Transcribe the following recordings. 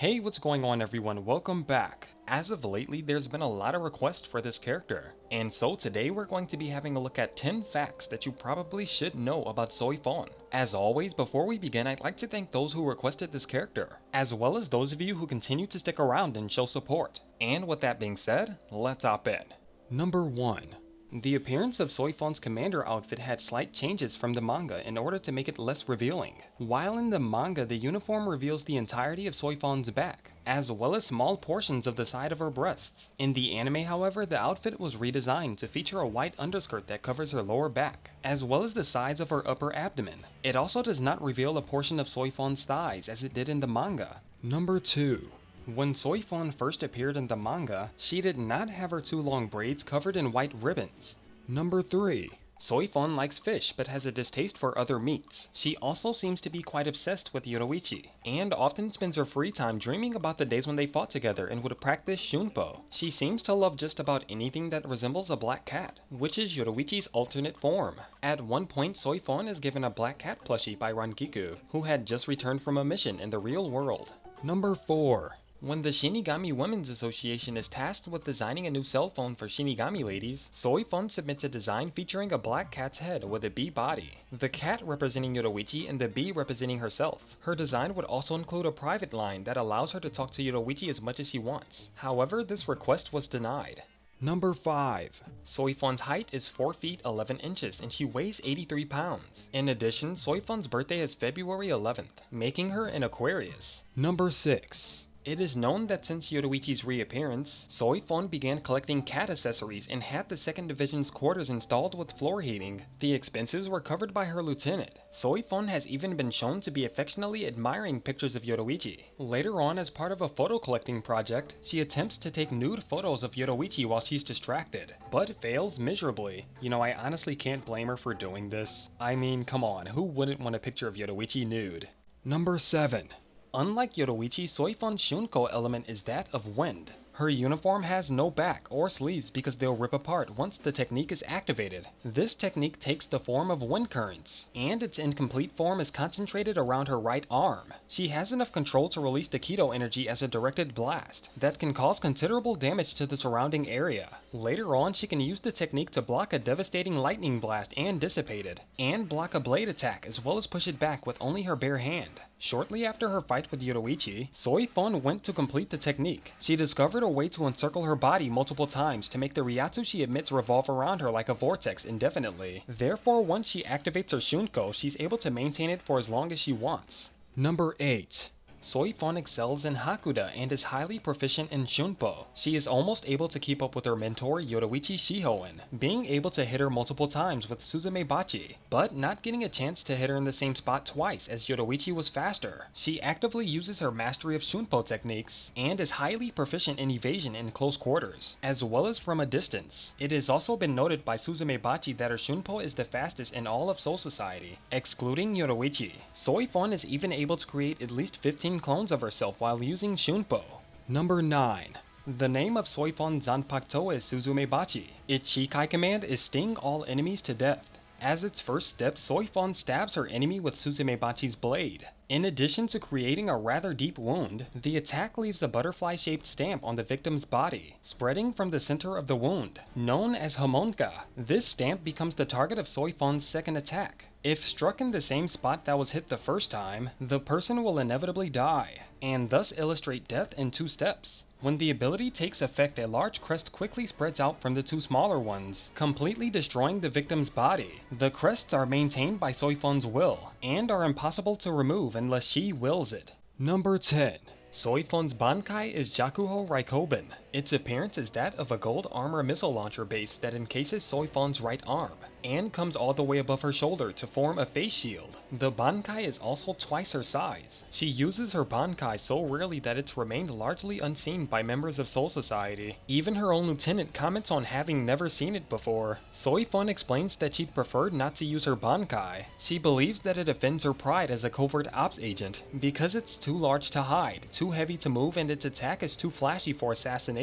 Hey, what's going on everyone? Welcome back. As of lately, there's been a lot of requests for this character, and so today we're going to be having a look at 10 facts that you probably should know about Soi Fon. As always, before we begin, I'd like to thank those who requested this character, as well as those of you who continue to stick around and show support. And with that being said, let's hop in. Number 1. The appearance of Soi Fon's commander outfit had slight changes from the manga in order to make it less revealing. While in the manga the uniform reveals the entirety of Soi Fon's back, as well as small portions of the side of her breasts. In the anime, however, the outfit was redesigned to feature a white underskirt that covers her lower back, as well as the sides of her upper abdomen. It also does not reveal a portion of Soi Fon's thighs as it did in the manga. Number 2. When Soi Fon first appeared in the manga, she did not have her two long braids covered in white ribbons. Number 3. Soi Fon likes fish but has a distaste for other meats. She also seems to be quite obsessed with Yoruichi, and often spends her free time dreaming about the days when they fought together and would practice shunpo. She seems to love just about anything that resembles a black cat, which is Yoruichi's alternate form. At one point, Soi Fon is given a black cat plushie by Rangiku, who had just returned from a mission in the real world. Number 4. When the Shinigami Women's Association is tasked with designing a new cell phone for Shinigami ladies, Soi Fon submits a design featuring a black cat's head with a bee body, the cat representing Yoruichi and the bee representing herself. Her design would also include a private line that allows her to talk to Yoruichi as much as she wants. However, this request was denied. Number 5. Soi Fon's height is 4 feet 11 inches and she weighs 83 pounds. In addition, Soi Fon's birthday is February 11th, making her an Aquarius. Number 6. It is known that since Yoruichi's reappearance, Soi Fon began collecting cat accessories and had the 2nd Division's quarters installed with floor heating. The expenses were covered by her lieutenant. Soi Fon has even been shown to be affectionately admiring pictures of Yoruichi. Later on, as part of a photo collecting project, she attempts to take nude photos of Yoruichi while she's distracted, but fails miserably. I honestly can't blame her for doing this. I mean, come on, who wouldn't want a picture of Yoruichi nude? Number 7. Unlike Yoruichi, Soi Fon's shunko element is that of wind. Her uniform has no back or sleeves because they'll rip apart once the technique is activated. This technique takes the form of wind currents, and its incomplete form is concentrated around her right arm. She has enough control to release the Kido energy as a directed blast that can cause considerable damage to the surrounding area. Later on, she can use the technique to block a devastating lightning blast and dissipate it, and block a blade attack as well as push it back with only her bare hand. Shortly after her fight with Yoruichi, Soi Fon went to complete the technique. She discovered a way to encircle her body multiple times to make the Ryatsu she emits revolve around her like a vortex indefinitely. Therefore, once she activates her shunko, she's able to maintain it for as long as she wants. Number 8. Soi Fon excels in Hakuda and is highly proficient in Shunpo. She is almost able to keep up with her mentor Yoruichi Shihoin, being able to hit her multiple times with Suzume Bachi, but not getting a chance to hit her in the same spot twice as Yoruichi was faster. She actively uses her mastery of Shunpo techniques, and is highly proficient in evasion in close quarters, as well as from a distance. It has also been noted by Suzume Bachi that her Shunpo is the fastest in all of Soul Society, excluding Yoruichi. Soi Fon is even able to create at least 15 clones of herself while using Shunpo. Number 9. The name of Soi Fon's Zanpakuto is Suzume Bachi. Its Shikai command is Sting all enemies to death. As its first step, Soi Fon stabs her enemy with Suzume Bachi's blade. In addition to creating a rather deep wound, the attack leaves a butterfly-shaped stamp on the victim's body, spreading from the center of the wound. Known as Homonka, this stamp becomes the target of Soi Fon's second attack. If struck in the same spot that was hit the first time, the person will inevitably die, and thus illustrate death in 2 steps. When the ability takes effect, a large crest quickly spreads out from the 2 smaller ones, completely destroying the victim's body. The crests are maintained by Soi Fon's will, and are impossible to remove unless she wills it. Number 10. Soi Fon's Bankai is Jakuho Raikoben. Its appearance is that of a gold armor missile launcher base that encases Soi Fon's right arm, and comes all the way above her shoulder to form a face shield. The Bankai is also twice her size. She uses her Bankai so rarely that it's remained largely unseen by members of Soul Society. Even her own lieutenant comments on having never seen it before. Soi Fon explains that she'd prefer not to use her Bankai. She believes that it offends her pride as a covert ops agent, because it's too large to hide, too heavy to move, and its attack is too flashy for assassination.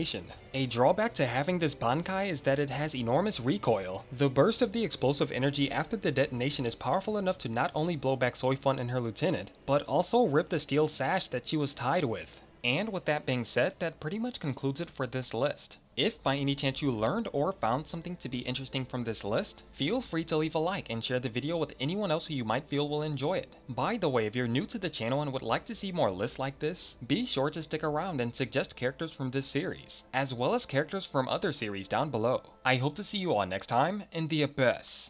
A drawback to having this Bankai is that it has enormous recoil. The burst of the explosive energy after the detonation is powerful enough to not only blow back Soi Fon and her lieutenant, but also rip the steel sash that she was tied with. And with that being said, that pretty much concludes it for this list. If by any chance you learned or found something to be interesting from this list, feel free to leave a like and share the video with anyone else who you might feel will enjoy it. By the way, if you're new to the channel and would like to see more lists like this, be sure to stick around and suggest characters from this series, as well as characters from other series down below. I hope to see you all next time in the Abyss.